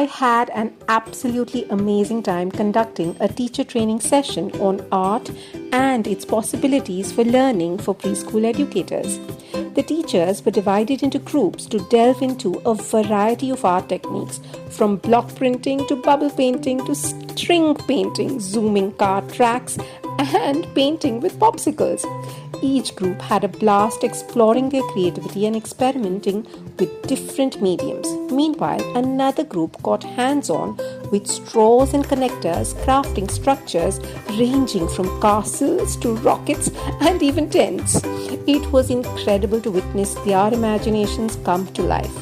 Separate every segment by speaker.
Speaker 1: I had an absolutely amazing time conducting a teacher training session on art and its possibilities for learning for preschool educators. The teachers were divided into groups to delve into a variety of art techniques, from block printing to bubble painting to string painting, zooming car tracks, and painting with popsicles. Each group had a blast exploring their creativity and experimenting with different mediums. Meanwhile, another group got hands-on with straws and connectors, crafting structures ranging from castles to rockets and even tents. It was incredible to witness their imaginations come to life.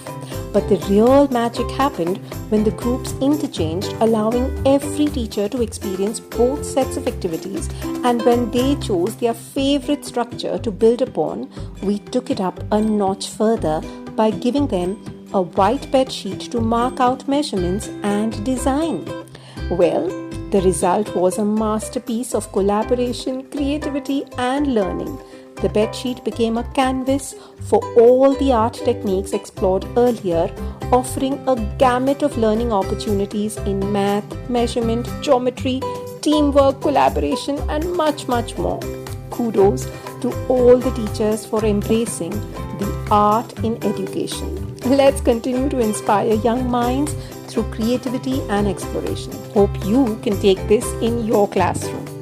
Speaker 1: But the real magic happened when the groups interchanged, allowing every teacher to experience both sets of activities. And when they chose their favorite structure to build upon, we took it up a notch further by giving them a white bedsheet to mark out measurements and design. Well, the result was a masterpiece of collaboration, creativity, and learning. The bedsheet became a canvas for all the art techniques explored earlier, offering a gamut of learning opportunities in math, measurement, geometry, teamwork, collaboration, and much, much more. Kudos to all the teachers for embracing the art in education. Let's continue to inspire young minds through creativity and exploration. Hope you can take this in your classroom.